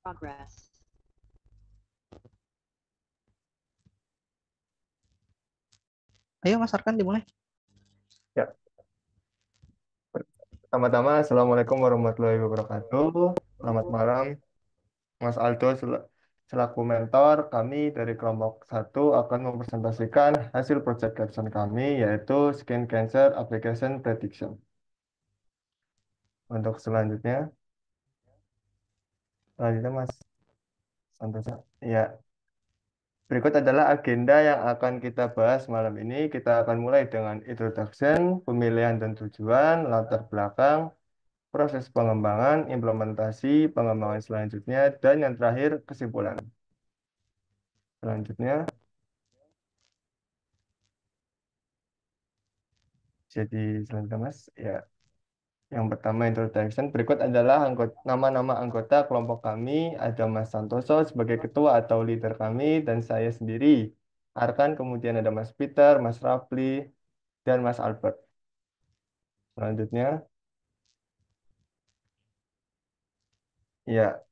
Progress. Ayo Mas Arkan dimulai. Ya, pertama-tama Assalamualaikum warahmatullahi wabarakatuh. Selamat malam, Mas Aldo selaku mentor kami dari kelompok 1 akan mempresentasikan hasil project caption kami yaitu Skin Cancer Application Prediction. Untuk selanjutnya Mas Santosa. Ya, berikut adalah agenda yang akan kita bahas malam ini. Kita akan mulai dengan introduction, pemilihan dan tujuan, latar belakang, proses pengembangan, implementasi, pengembangan selanjutnya, dan yang terakhir kesimpulan. Selanjutnya, jadi selanjutnya Mas, ya, yang pertama introduction. Berikut adalah nama-nama anggota kelompok kami. Ada Mas Santoso sebagai ketua atau leader kami, dan saya sendiri, Arkan, kemudian ada Mas Peter, Mas Rafli, dan Mas Albert. Selanjutnya, ya,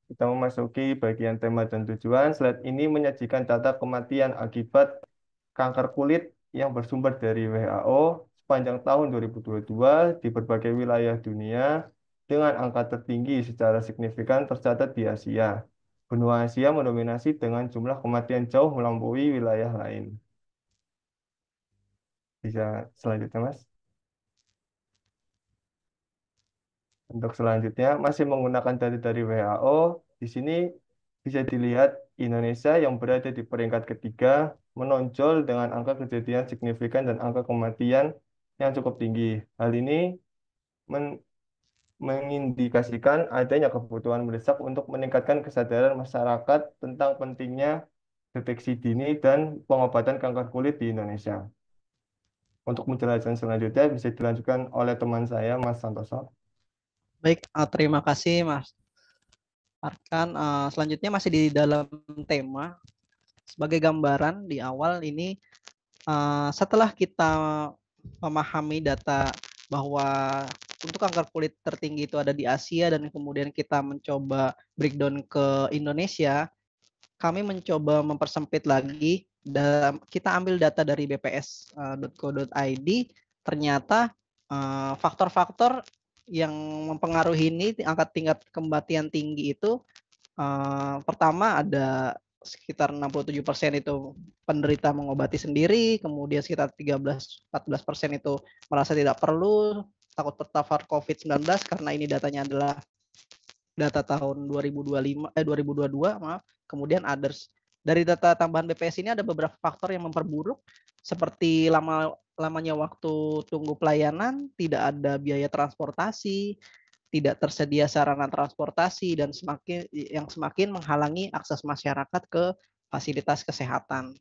kita memasuki bagian tema dan tujuan. Slide ini menyajikan data kematian akibat kanker kulit yang bersumber dari WHO sepanjang tahun 2022 di berbagai wilayah dunia dengan angka tertinggi secara signifikan tercatat di Asia. Benua Asia mendominasi dengan jumlah kematian jauh melampaui wilayah lain. Bisa selanjutnya, Mas. Untuk selanjutnya, masih menggunakan data dari WHO, di sini bisa dilihat Indonesia yang berada di peringkat ketiga menonjol dengan angka kejadian signifikan dan angka kematian yang cukup tinggi. Hal ini mengindikasikan adanya kebutuhan mendesak untuk meningkatkan kesadaran masyarakat tentang pentingnya deteksi dini dan pengobatan kanker kulit di Indonesia. Untuk penjelasan selanjutnya bisa dilanjutkan oleh teman saya, Mas Santoso. Baik, terima kasih Mas Arkan. Selanjutnya masih di dalam tema. Sebagai gambaran di awal ini, setelah kita memahami data bahwa untuk kanker kulit tertinggi itu ada di Asia dan kemudian kita mencoba breakdown ke Indonesia, kami mencoba mempersempit lagi dan kita ambil data dari bps.co.id. Ternyata faktor-faktor yang mempengaruhi ini angka tingkat kematian tinggi itu, pertama ada sekitar 67% itu penderita mengobati sendiri, kemudian sekitar 13-14% itu merasa tidak perlu, takut terpapar COVID-19 karena ini datanya adalah data tahun 2022, maaf. Kemudian others. Dari data tambahan BPS ini ada beberapa faktor yang memperburuk seperti lamanya waktu tunggu pelayanan, tidak ada biaya transportasi, tidak tersedia sarana transportasi, dan semakin menghalangi akses masyarakat ke fasilitas kesehatan.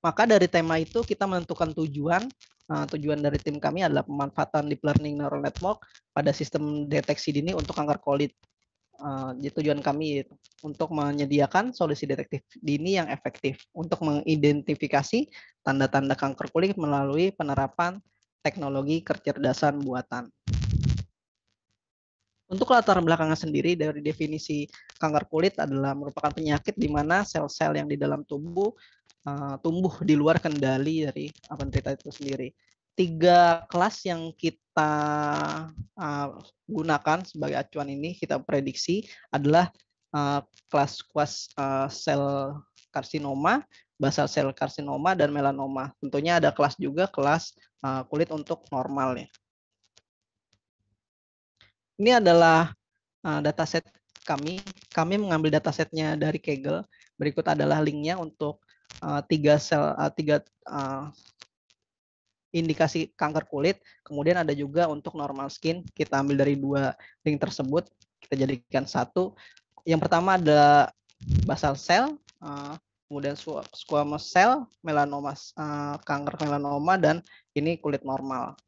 Maka dari tema itu kita menentukan tujuan. Tujuan dari tim kami adalah pemanfaatan deep learning neural network pada sistem deteksi dini untuk kanker kulit. Tujuan kami untuk menyediakan solusi detektif dini yang efektif untuk mengidentifikasi tanda-tanda kanker kulit melalui penerapan teknologi kecerdasan buatan. Untuk latar belakangnya sendiri, dari definisi kanker kulit adalah merupakan penyakit di mana sel-sel yang di dalam tubuh tumbuh di luar kendali dari penderita itu sendiri. 3 kelas yang kita gunakan sebagai acuan ini, kita prediksi adalah kelas sel karsinoma, basal sel karsinoma, dan melanoma. Tentunya ada kelas juga, kelas kulit untuk normal ya. Ini adalah dataset kami. Kami mengambil datasetnya dari Kaggle. Berikut adalah linknya untuk 3 indikasi kanker kulit. Kemudian ada juga untuk normal skin. Kita ambil dari 2 link tersebut, kita jadikan satu. Yang pertama ada basal cell, kemudian squamous cell, melanoma, kanker melanoma, dan ini kulit normal.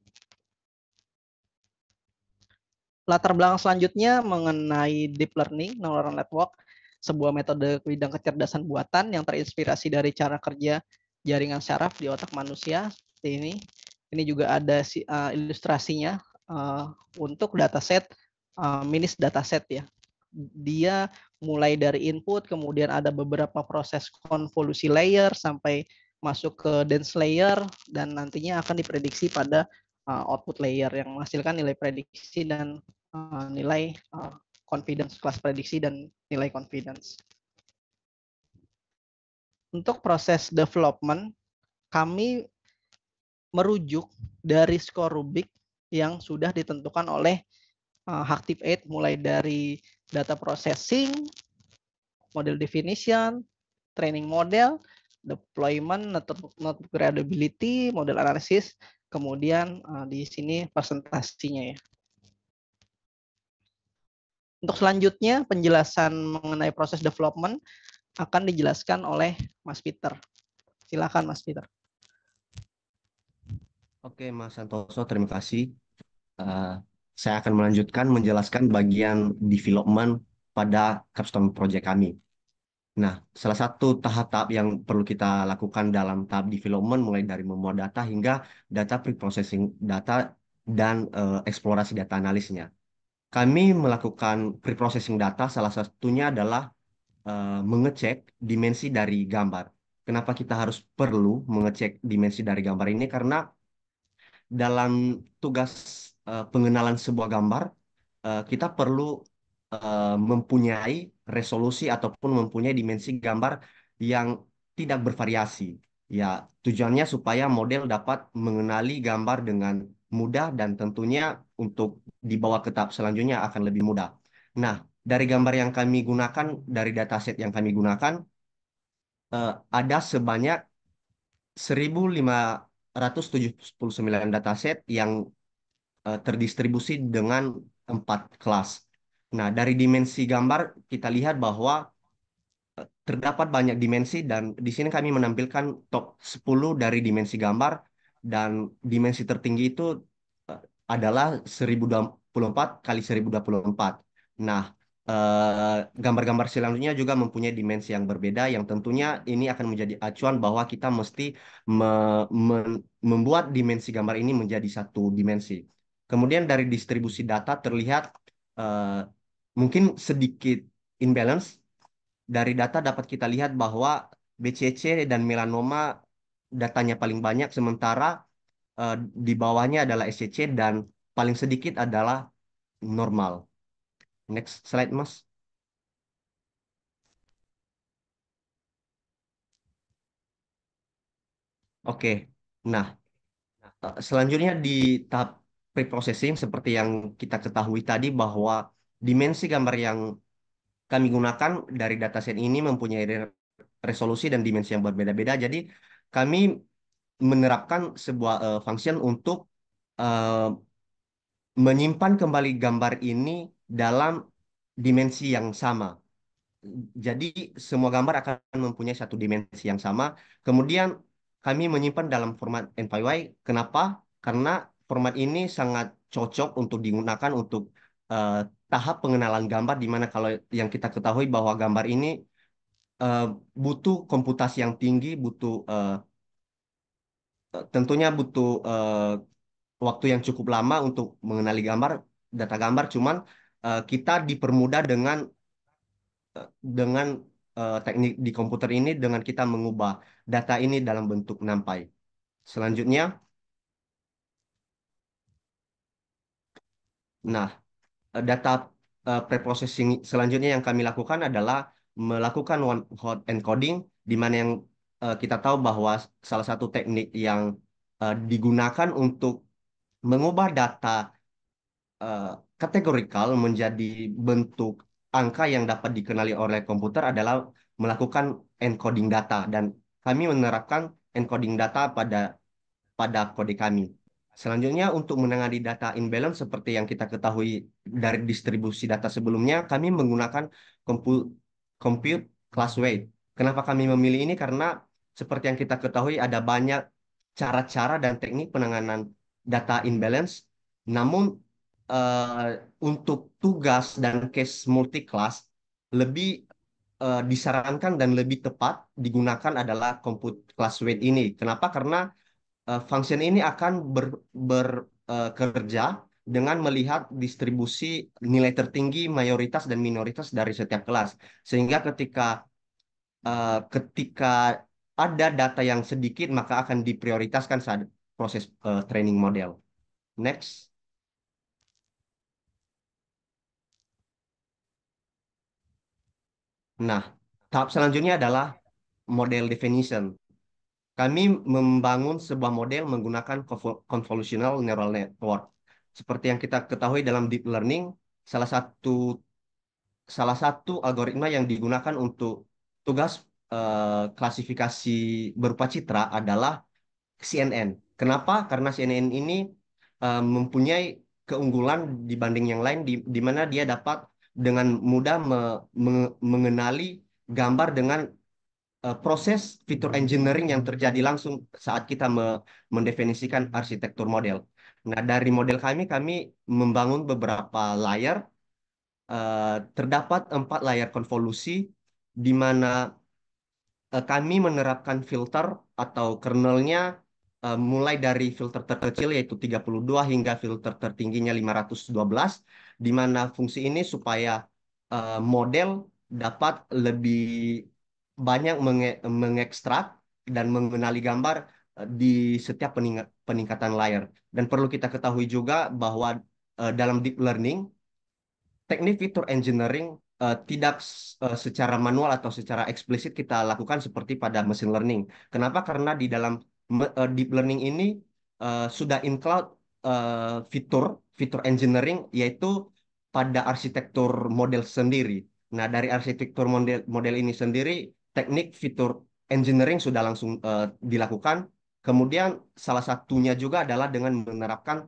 Latar belakang selanjutnya mengenai deep learning neural network, sebuah metode bidang kecerdasan buatan yang terinspirasi dari cara kerja jaringan syaraf di otak manusia. Seperti ini. Ini juga ada ilustrasinya untuk dataset minis dataset ya. Dia mulai dari input, kemudian ada beberapa proses konvolusi layer sampai masuk ke dense layer, dan nantinya akan diprediksi pada output layer yang menghasilkan nilai prediksi dan nilai confidence, kelas prediksi dan nilai confidence. Untuk proses development, kami merujuk dari skor Rubik yang sudah ditentukan oleh Active 8, mulai dari data processing, model definition, training model, deployment, network reliability, model analysis, kemudian di sini presentasinya ya. Untuk selanjutnya penjelasan mengenai proses development akan dijelaskan oleh Mas Peter. Silakan Mas Peter. Oke, Mas Santoso, terima kasih. Saya akan melanjutkan menjelaskan bagian development pada capstone project kami. Nah, salah satu tahap-tahap yang perlu kita lakukan dalam tahap development mulai dari memuat data hingga data pre-processing data dan eksplorasi data analisnya. Kami melakukan pre-processing data, salah satunya adalah mengecek dimensi dari gambar. Kenapa kita harus perlu mengecek dimensi dari gambar ini? Karena dalam tugas pengenalan sebuah gambar, kita perlu mempunyai resolusi ataupun mempunyai dimensi gambar yang tidak bervariasi. Ya, tujuannya supaya model dapat mengenali gambar dengan mudah dan tentunya untuk dibawa ke tahap selanjutnya akan lebih mudah. Nah, dari gambar yang kami gunakan, dari dataset yang kami gunakan, ada sebanyak 1.579 dataset yang terdistribusi dengan 4 kelas. Nah, dari dimensi gambar kita lihat bahwa terdapat banyak dimensi dan di sini kami menampilkan top 10 dari dimensi gambar dan dimensi tertinggi itu eh, adalah 1024 kali 1024. Nah, gambar-gambar selanjutnya juga mempunyai dimensi yang berbeda yang tentunya ini akan menjadi acuan bahwa kita mesti membuat dimensi gambar ini menjadi satu dimensi. Kemudian dari distribusi data terlihat eh, mungkin sedikit imbalance. Dari data dapat kita lihat bahwa BCC dan melanoma datanya paling banyak, sementara eh, di bawahnya adalah SCC dan paling sedikit adalah normal. Next slide, Mas. Oke. Nah, selanjutnya di tahap pre-processing seperti yang kita ketahui tadi bahwa dimensi gambar yang kami gunakan dari dataset ini mempunyai resolusi dan dimensi yang berbeda-beda. Jadi kami menerapkan sebuah function untuk eh, menyimpan kembali gambar ini dalam dimensi yang sama. Jadi semua gambar akan mempunyai satu dimensi yang sama. Kemudian kami menyimpan dalam format NPY. Kenapa? Karena format ini sangat cocok untuk digunakan untuk eh, tahap pengenalan gambar, di mana kalau yang kita ketahui bahwa gambar ini eh, butuh komputasi yang tinggi, butuh tentunya butuh waktu yang cukup lama untuk mengenali gambar, data gambar. Cuman kita dipermudah dengan teknik di komputer ini dengan kita mengubah data ini dalam bentuk NumPy. Selanjutnya, nah data preprocessing selanjutnya yang kami lakukan adalah melakukan one hot encoding, di mana yang kita tahu bahwa salah satu teknik yang digunakan untuk mengubah data eh, kategorikal menjadi bentuk angka yang dapat dikenali oleh komputer adalah melakukan encoding data dan kami menerapkan encoding data pada kode kami. Selanjutnya untuk menangani data imbalance seperti yang kita ketahui dari distribusi data sebelumnya, kami menggunakan compute, compute class weight. Kenapa kami memilih ini? Karena seperti yang kita ketahui ada banyak cara-cara dan teknik penanganan data imbalance. Namun eh, untuk tugas dan case multi-class lebih disarankan dan lebih tepat digunakan adalah compute class weight ini. Kenapa? Karena function ini akan bekerja dengan melihat distribusi nilai tertinggi, mayoritas, dan minoritas dari setiap kelas. Sehingga ketika ada data yang sedikit, maka akan diprioritaskan saat proses training model. Next. Nah, tahap selanjutnya adalah model definition. Kami membangun sebuah model menggunakan convolutional neural network. Seperti yang kita ketahui dalam deep learning, salah satu salah satu algoritma yang digunakan untuk tugas klasifikasi berupa citra adalah CNN. Kenapa? Karena CNN ini mempunyai keunggulan dibanding yang lain di mana dia dapat dengan mudah mengenali gambar dengan proses fitur engineering yang terjadi langsung saat kita mendefinisikan arsitektur model. Nah, dari model kami membangun beberapa layer. Terdapat 4 layar konvolusi di mana kami menerapkan filter atau kernelnya mulai dari filter terkecil yaitu 32 hingga filter tertingginya 512, di mana fungsi ini supaya model dapat lebih banyak mengekstrak dan mengenali gambar di setiap peningkatan layer. Dan perlu kita ketahui juga bahwa dalam deep learning teknik fitur engineering tidak secara manual atau secara eksplisit kita lakukan seperti pada machine learning. Kenapa? Karena di dalam deep learning ini sudah include fitur fitur engineering yaitu pada arsitektur model sendiri. Nah, dari arsitektur model ini sendiri, teknik fitur engineering sudah langsung dilakukan. Kemudian salah satunya juga adalah dengan menerapkan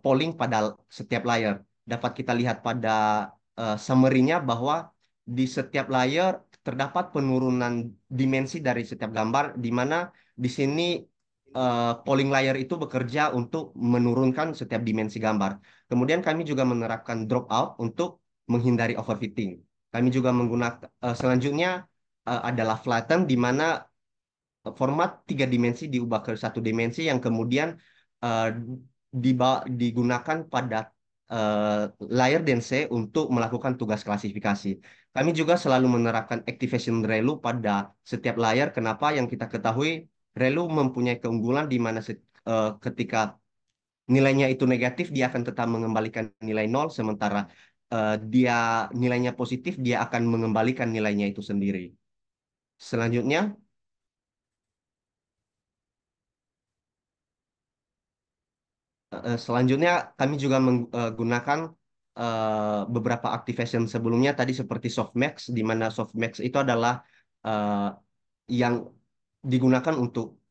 polling pada setiap layer. Dapat kita lihat pada summary-nya bahwa di setiap layer terdapat penurunan dimensi dari setiap gambar, di mana di sini polling layer itu bekerja untuk menurunkan setiap dimensi gambar. Kemudian kami juga menerapkan dropout untuk menghindari overfitting. Kami juga menggunakan selanjutnya adalah flatten, di mana format 3 dimensi diubah ke 1 dimensi yang kemudian eh, digunakan pada eh, layer dense untuk melakukan tugas klasifikasi. Kami juga selalu menerapkan activation ReLU pada setiap layer. Kenapa? Yang kita ketahui ReLU mempunyai keunggulan di mana ketika nilainya itu negatif, dia akan tetap mengembalikan nilai nol, sementara dia nilainya positif, dia akan mengembalikan nilainya itu sendiri. Selanjutnya, selanjutnya kami juga menggunakan beberapa activation sebelumnya tadi seperti softmax, di mana softmax itu adalah eh, yang digunakan untuk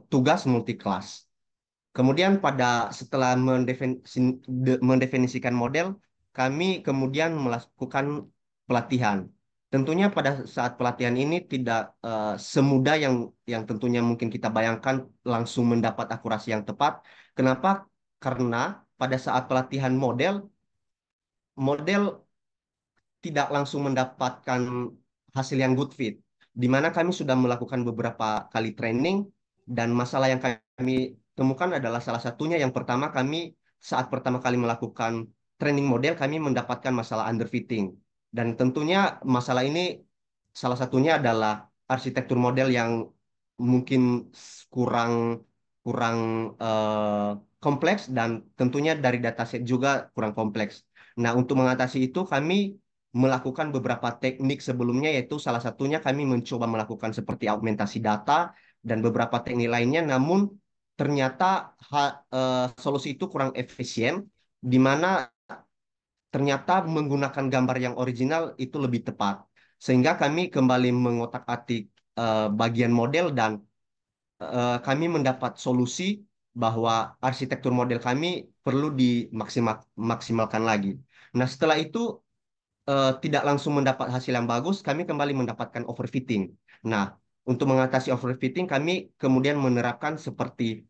tugas multiclass. Kemudian setelah mendefinisikan model, kami kemudian melakukan pelatihan. Tentunya pada saat pelatihan ini tidak semudah yang tentunya mungkin kita bayangkan langsung mendapat akurasi yang tepat. Kenapa? Karena pada saat pelatihan model tidak langsung mendapatkan hasil yang good fit, di mana kami sudah melakukan beberapa kali training dan masalah yang kami temukan adalah salah satunya yang pertama kami saat pertama kali melakukan training model kami mendapatkan masalah underfitting dan tentunya masalah ini salah satunya adalah arsitektur model yang mungkin kurang kurang kompleks dan tentunya dari dataset juga kurang kompleks. Nah, untuk mengatasi itu kami melakukan beberapa teknik sebelumnya yaitu salah satunya kami mencoba melakukan seperti augmentasi data dan beberapa teknik lainnya namun ternyata solusi itu kurang efisien di mana ternyata menggunakan gambar yang original itu lebih tepat. Sehingga kami kembali mengotak-atik bagian model dan kami mendapat solusi bahwa arsitektur model kami perlu dimaksimalkan lagi. Nah, setelah itu tidak langsung mendapat hasil yang bagus, kami kembali mendapatkan overfitting. Nah, untuk mengatasi overfitting, kami kemudian menerapkan seperti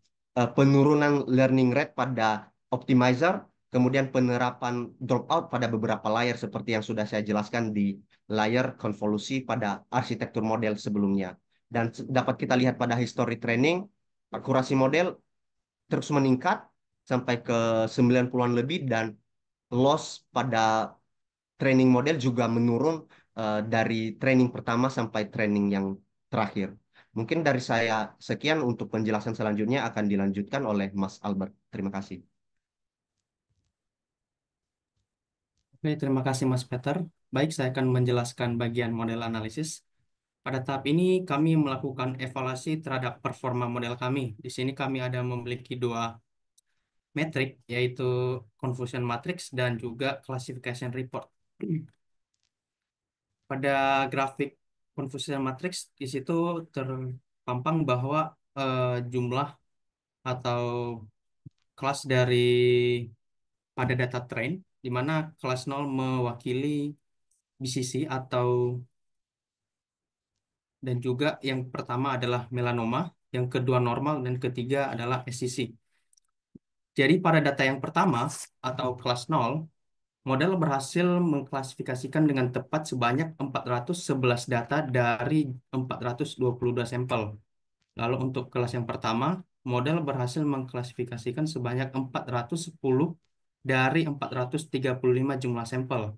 penurunan learning rate pada optimizer, kemudian penerapan dropout pada beberapa layer seperti yang sudah saya jelaskan di layer konvolusi pada arsitektur model sebelumnya. Dan dapat kita lihat pada history training, akurasi model terus meningkat sampai ke 90-an lebih, dan loss pada training model juga menurun dari training pertama sampai training yang terakhir. Mungkin dari saya sekian, untuk penjelasan selanjutnya akan dilanjutkan oleh Mas Albert. Terima kasih. Oke, terima kasih Mas Peter. Baik, saya akan menjelaskan bagian model analisis. Pada tahap ini kami melakukan evaluasi terhadap performa model kami. Di sini kami ada memiliki dua metrik, yaitu confusion matrix dan juga classification report. Pada grafik confusion matrix di situ terpampang bahwa jumlah atau kelas dari pada data train, di mana kelas 0 mewakili BCC atau, dan juga yang pertama adalah melanoma, yang kedua normal, dan ketiga adalah SCC. Jadi pada data yang pertama atau kelas 0, model berhasil mengklasifikasikan dengan tepat sebanyak 411 data dari 422 sampel. Lalu untuk kelas yang pertama, model berhasil mengklasifikasikan sebanyak 410 dari 435 jumlah sampel.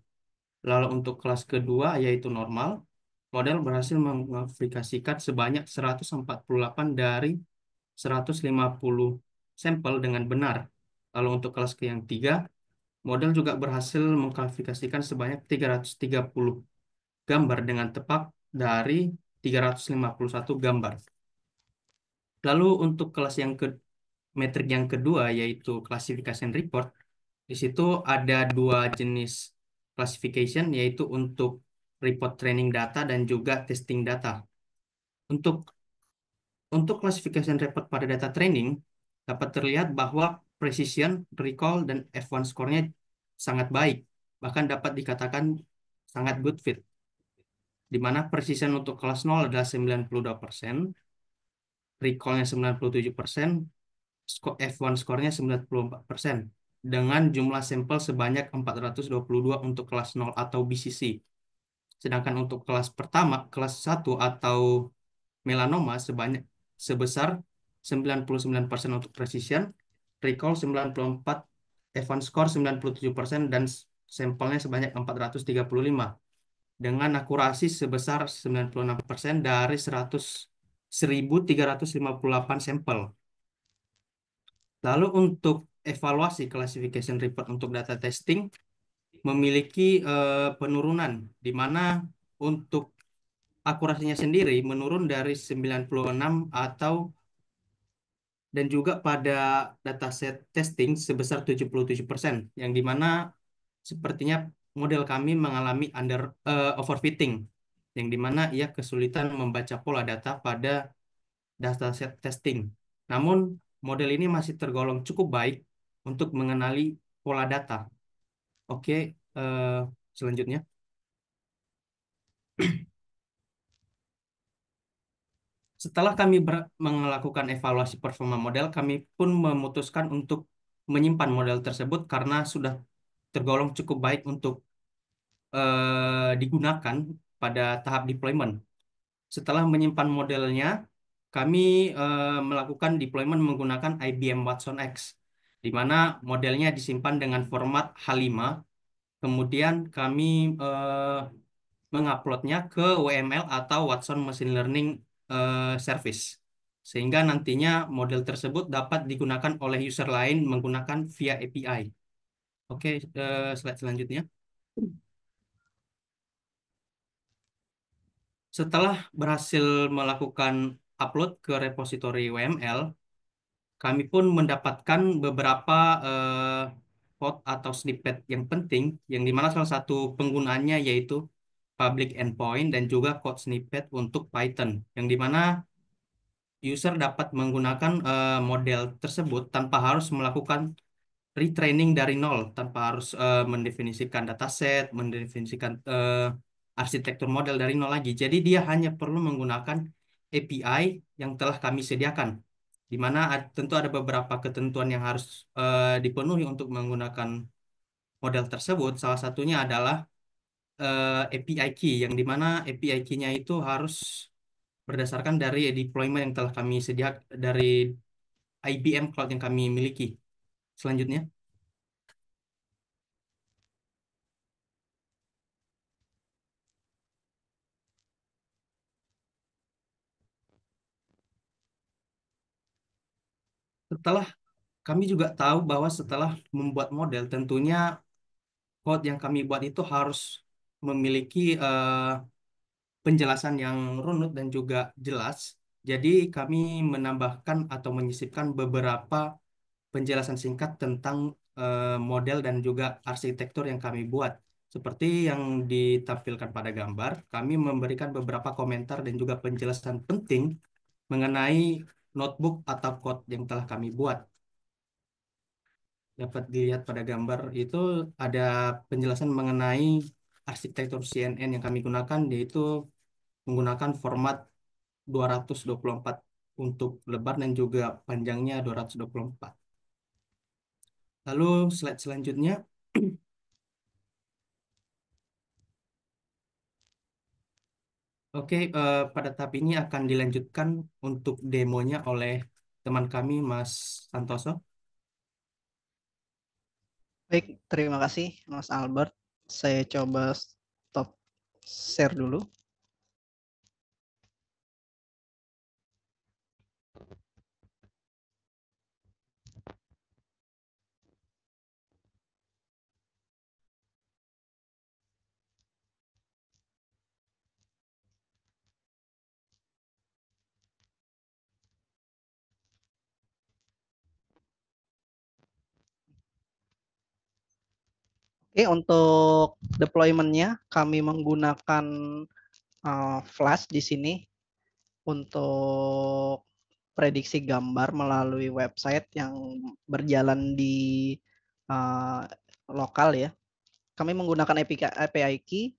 Lalu untuk kelas kedua, yaitu normal, model berhasil mengklasifikasikan sebanyak 148 dari 150 sampel dengan benar. Lalu untuk kelas yang tiga, model juga berhasil mengklasifikasikan sebanyak 330 gambar dengan tepat dari 351 gambar. Lalu untuk kelas yang metrik yang kedua, yaitu classification report, di situ ada dua jenis classification, yaitu untuk report training data dan juga testing data. Untuk classification report pada data training, dapat terlihat bahwa precision, recall, dan F1 score-nya sangat baik, bahkan dapat dikatakan sangat good fit, di mana precision untuk kelas 0 adalah 92%, recall-nya 97%, F1 skornya 94%, dengan jumlah sampel sebanyak 422 untuk kelas 0 atau BCC. Sedangkan untuk kelas pertama, kelas 1 atau melanoma sebesar 99% untuk precision, recall 94, F1 score 97%, dan sampelnya sebanyak 435 dengan akurasi sebesar 96% dari 1.358 sampel. Lalu untuk evaluasi classification report untuk data testing memiliki penurunan, di mana untuk akurasinya sendiri menurun dari 96 atau, dan juga pada dataset testing sebesar 77%, yang di mana sepertinya model kami mengalami overfitting, yang di mana ia kesulitan membaca pola data pada dataset testing. Namun, model ini masih tergolong cukup baik untuk mengenali pola data. Oke, selanjutnya. Setelah kami melakukan evaluasi performa model, kami pun memutuskan untuk menyimpan model tersebut karena sudah tergolong cukup baik untuk digunakan pada tahap deployment. Setelah menyimpan modelnya, kami melakukan deployment menggunakan IBM Watson X, di mana modelnya disimpan dengan format H5. Kemudian kami menguploadnya ke WML atau Watson Machine Learning Service, sehingga nantinya model tersebut dapat digunakan oleh user lain menggunakan via API. Oke, slide selanjutnya. Setelah berhasil melakukan upload ke repositori WML, kami pun mendapatkan beberapa code atau snippet yang penting, yang dimana salah satu penggunaannya yaitu public endpoint dan juga code snippet untuk Python, yang dimana user dapat menggunakan model tersebut tanpa harus melakukan retraining dari nol, tanpa harus mendefinisikan dataset, mendefinisikan arsitektur model dari nol lagi. Jadi dia hanya perlu menggunakan API yang telah kami sediakan, di mana tentu ada beberapa ketentuan yang harus dipenuhi untuk menggunakan model tersebut. Salah satunya adalah API key, yang dimana API key-nya itu harus berdasarkan dari deployment yang telah kami sediakan dari IBM Cloud yang kami miliki. selanjutnya. Setelah kami juga tahu bahwa setelah membuat model, tentunya code yang kami buat itu harus memiliki penjelasan yang runut dan juga jelas. Jadi kami menambahkan atau menyisipkan beberapa penjelasan singkat tentang model dan juga arsitektur yang kami buat. Seperti yang ditampilkan pada gambar, kami memberikan beberapa komentar dan juga penjelasan penting mengenai notebook atau code yang telah kami buat. Dapat dilihat pada gambar itu ada penjelasan mengenai arsitektur CNN yang kami gunakan, yaitu menggunakan format 224 untuk lebar dan juga panjangnya 224. Lalu slide selanjutnya. Oke, pada tahap ini akan dilanjutkan untuk demonya oleh teman kami, Mas Santoso. Baik, terima kasih Mas Albert. Saya coba stop share dulu. Oke, untuk deployment-nya kami menggunakan Flash di sini untuk prediksi gambar melalui website yang berjalan di lokal ya. Kami menggunakan API key,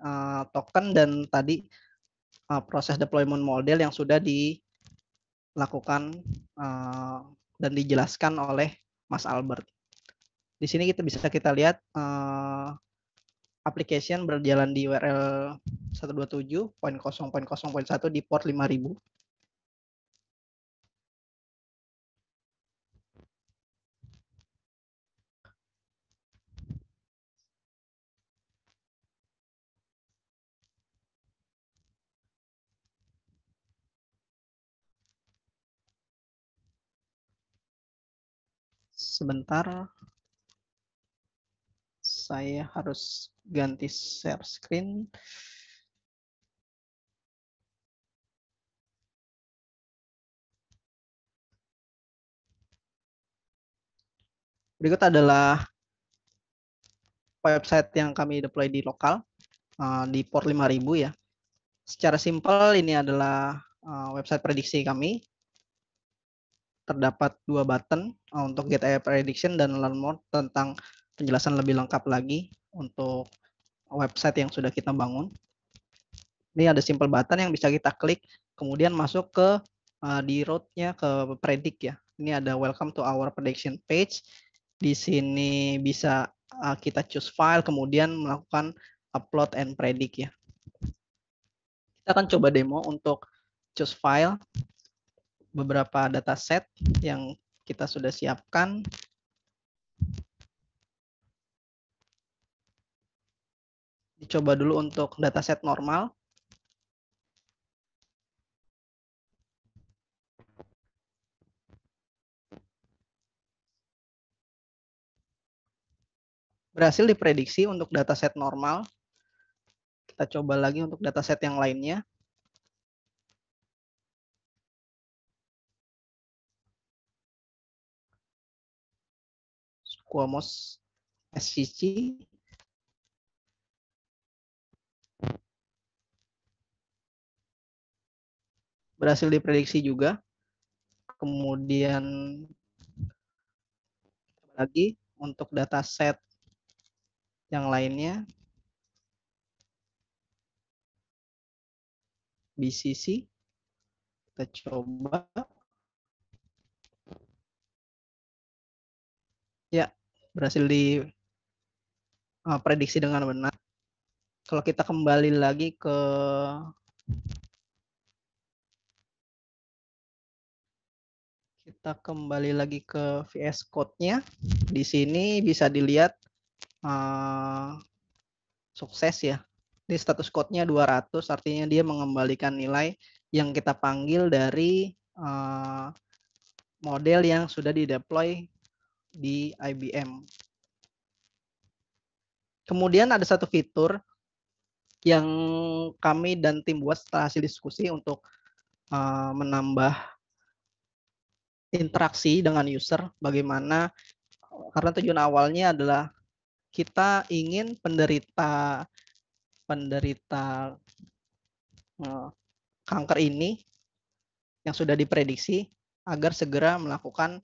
token, dan tadi proses deployment model yang sudah dilakukan dan dijelaskan oleh Mas Albert. Di sini kita lihat application berjalan di URL 127.0.0.1 di port 5000. Sebentar, saya harus ganti share screen. Berikut adalah website yang kami deploy di lokal di port 5000 ya. Secara simpel ini adalah website prediksi kami. Terdapat dua button untuk get AI prediction dan learn more tentang penjelasan lebih lengkap lagi untuk website yang sudah kita bangun. Ini ada simple button yang bisa kita klik, kemudian masuk ke di road-nya ke predict ya. Ini ada welcome to our prediction page. Di sini bisa kita choose file, kemudian melakukan upload and predict ya. Kita akan coba demo untuk choose file beberapa dataset yang kita sudah siapkan. Dicoba dulu untuk dataset normal. Berhasil diprediksi untuk dataset normal. Kita coba lagi untuk dataset yang lainnya. Squamous SCC. Berhasil diprediksi juga. Kemudian lagi untuk dataset yang lainnya. BCC. Kita coba. Ya, berhasil diprediksi dengan benar. Kalau kita kembali lagi ke Kita kembali lagi ke VS Code-nya. Di sini bisa dilihat sukses ya. Ini status code-nya 200, artinya dia mengembalikan nilai yang kita panggil dari model yang sudah di-deploy di IBM. Kemudian ada satu fitur yang kami dan tim buat setelah hasil diskusi untuk menambah interaksi dengan user, bagaimana, karena tujuan awalnya adalah kita ingin penderita kanker ini yang sudah diprediksi agar segera melakukan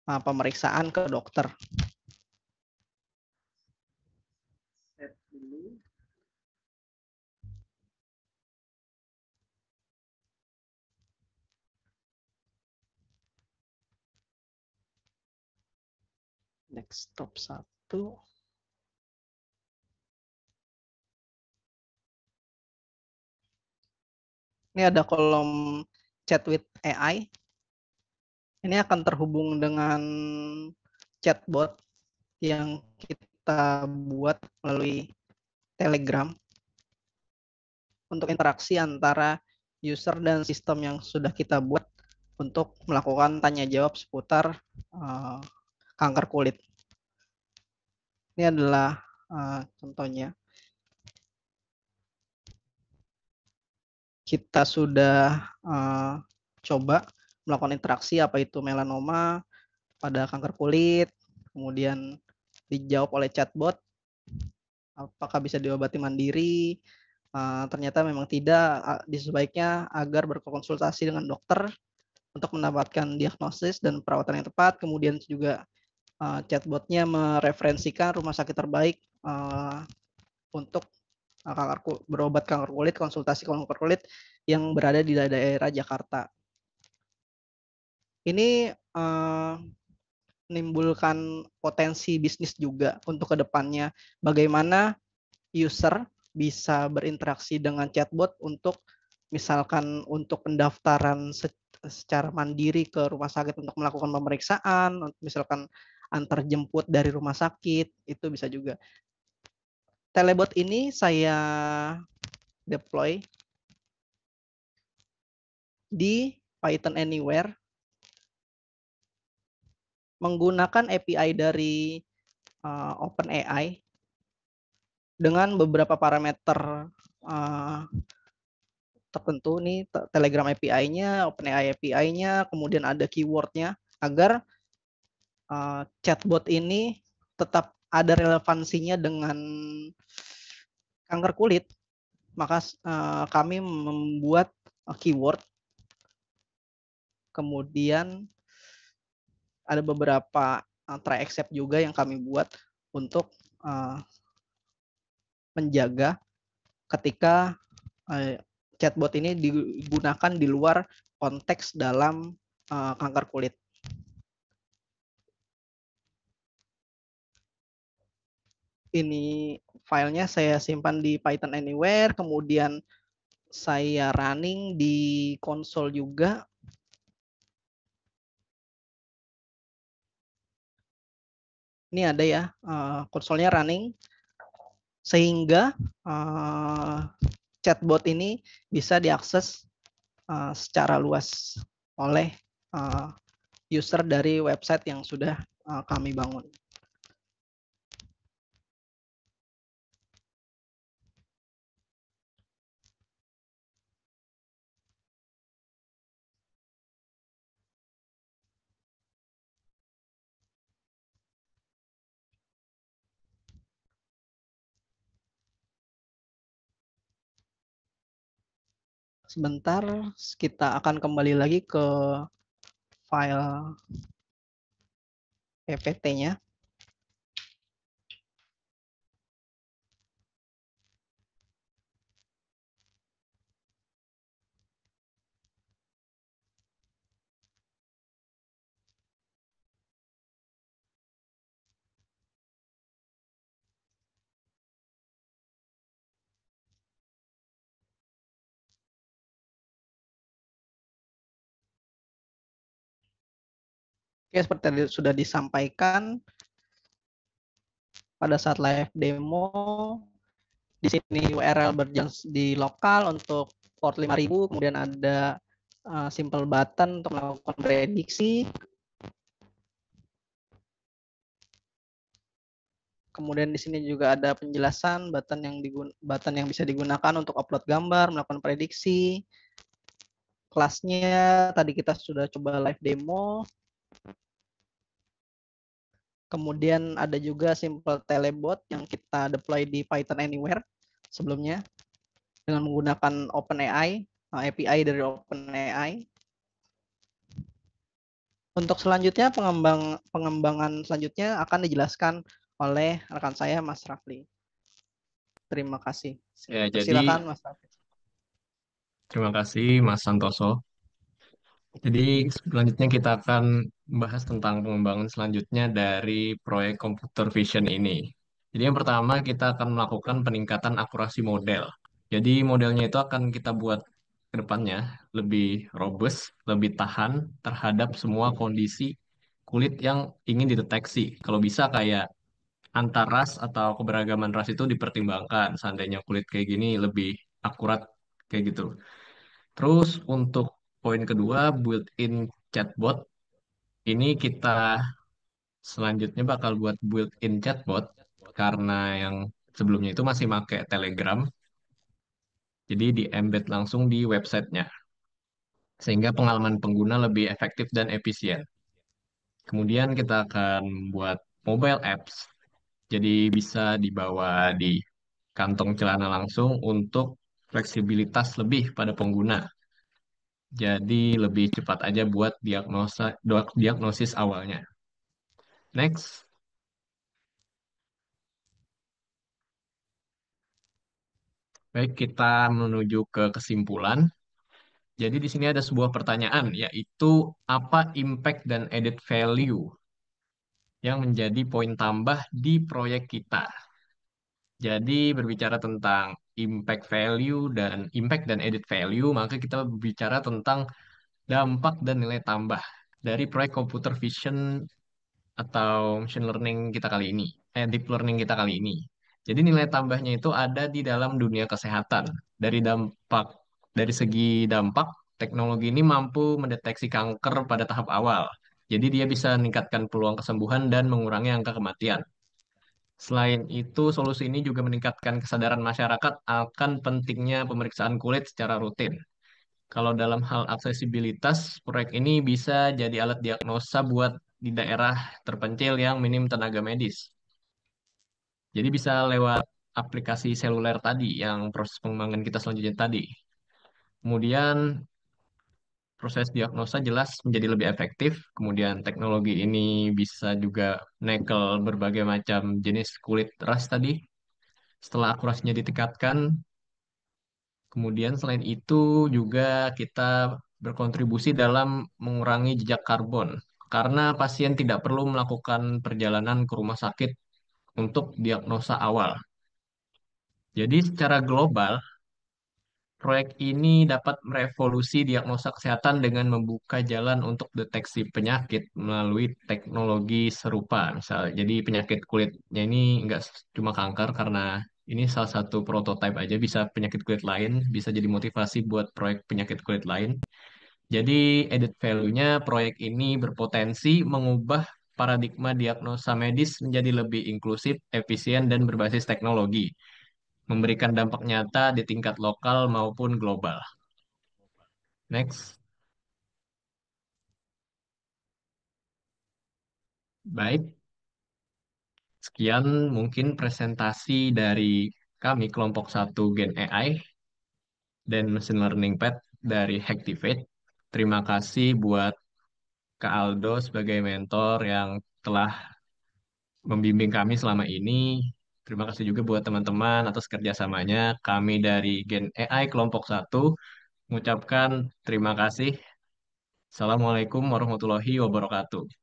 pemeriksaan ke dokter. Desktop 1. Ini ada kolom chat with AI. Ini akan terhubung dengan chatbot yang kita buat melalui Telegram untuk interaksi antara user dan sistem yang sudah kita buat untuk melakukan tanya jawab seputar kanker kulit. Ini adalah contohnya. Kita sudah coba melakukan interaksi apa itu melanoma pada kanker kulit, kemudian dijawab oleh chatbot, apakah bisa diobati mandiri, ternyata memang tidak, sebaiknya agar berkonsultasi dengan dokter untuk mendapatkan diagnosis dan perawatan yang tepat, kemudian juga chatbotnya mereferensikan rumah sakit terbaik untuk berobat kanker kulit, konsultasi kanker kulit yang berada di daerah Jakarta. Ini menimbulkan potensi bisnis juga untuk kedepannya. Bagaimana user bisa berinteraksi dengan chatbot untuk misalkan untuk pendaftaran secara mandiri ke rumah sakit untuk melakukan pemeriksaan, misalkan antar jemput dari rumah sakit, itu bisa juga. Telebot ini saya deploy di Python Anywhere menggunakan API dari OpenAI dengan beberapa parameter tertentu. Nih Telegram API-nya, OpenAI API-nya, kemudian ada keyword-nya agar chatbot ini tetap ada relevansinya dengan kanker kulit. Maka kami membuat keyword, kemudian ada beberapa try except juga yang kami buat untuk menjaga ketika chatbot ini digunakan di luar konteks dalam kanker kulit. Ini filenya saya simpan di Python Anywhere, kemudian saya running di konsol juga. Ini ada ya, konsolnya running, sehingga chatbot ini bisa diakses secara luas oleh user dari website yang sudah kami bangun. Sebentar, kita akan kembali lagi ke file PPT-nya. Oke, seperti tadi sudah disampaikan pada saat live demo, di sini URL berjalan di lokal untuk port 5000, kemudian ada simple button untuk melakukan prediksi. Kemudian di sini juga ada penjelasan button yang bisa digunakan untuk upload gambar, melakukan prediksi. Kelasnya tadi kita sudah coba live demo. Kemudian ada juga simple telebot yang kita deploy di Python Anywhere sebelumnya dengan menggunakan OpenAI, API dari OpenAI. Untuk selanjutnya pengembangan selanjutnya akan dijelaskan oleh rekan saya Mas Rafli. Terima kasih. Ya, jadi Silakan Mas Rafli. terima kasih Mas Santoso. Jadi selanjutnya kita akan membahas tentang pengembangan selanjutnya dari proyek computer vision ini. Jadi yang pertama kita akan melakukan peningkatan akurasi model. Jadi modelnya itu akan kita buat ke depannya lebih robust, lebih tahan terhadap semua kondisi kulit yang ingin dideteksi. Kalau bisa kayak antar ras atau keberagaman ras itu dipertimbangkan. Seandainya kulit kayak gini lebih akurat kayak gitu. Terus untuk poin kedua, built-in chatbot. Ini kita selanjutnya bakal buat built-in chatbot karena yang sebelumnya itu masih pakai Telegram. Jadi di-embed langsung di websitenya. Sehingga pengalaman pengguna lebih efektif dan efisien. Kemudian kita akan buat mobile apps. Jadi bisa dibawa di kantong celana langsung untuk fleksibilitas lebih pada pengguna. Jadi lebih cepat aja buat diagnosis awalnya. Next, baik kita menuju ke kesimpulan. Jadi di sini ada sebuah pertanyaan, yaitu apa impact dan added value yang menjadi poin tambah di proyek kita. Jadi berbicara tentang impact dan added value, maka kita berbicara tentang dampak dan nilai tambah dari proyek computer vision atau machine learning kita kali ini, deep learning kita kali ini. Jadi nilai tambahnya itu ada di dalam dunia kesehatan. Dari segi dampak, teknologi ini mampu mendeteksi kanker pada tahap awal. Jadi dia bisa meningkatkan peluang kesembuhan dan mengurangi angka kematian. Selain itu, solusi ini juga meningkatkan kesadaran masyarakat akan pentingnya pemeriksaan kulit secara rutin. Kalau dalam hal aksesibilitas, proyek ini bisa jadi alat diagnosa buat di daerah terpencil yang minim tenaga medis. Jadi bisa lewat aplikasi seluler tadi, yang proses pengembangan kita selanjutnya tadi. Kemudian proses diagnosa jelas menjadi lebih efektif. Kemudian teknologi ini bisa juga nekel berbagai macam jenis kulit ras tadi. Setelah akurasinya ditingkatkan, kemudian selain itu juga kita berkontribusi dalam mengurangi jejak karbon karena pasien tidak perlu melakukan perjalanan ke rumah sakit untuk diagnosa awal. Jadi secara global, proyek ini dapat merevolusi diagnosa kesehatan dengan membuka jalan untuk deteksi penyakit melalui teknologi serupa. Jadi penyakit kulitnya ini nggak cuma kanker karena ini salah satu prototipe aja bisa penyakit kulit lain, bisa jadi motivasi buat proyek penyakit kulit lain. Jadi added value-nya proyek ini berpotensi mengubah paradigma diagnosa medis menjadi lebih inklusif, efisien, dan berbasis teknologi, memberikan dampak nyata di tingkat lokal maupun global. Next. Baik, sekian mungkin presentasi dari kami kelompok 1 Gen AI dan Machine Learning Pad dari Hacktivate. Terima kasih buat Kak Aldo sebagai mentor yang telah membimbing kami selama ini. Terima kasih juga buat teman-teman atas kerjasamanya. Kami dari Gen AI kelompok 1 mengucapkan terima kasih. Assalamualaikum warahmatullahi wabarakatuh.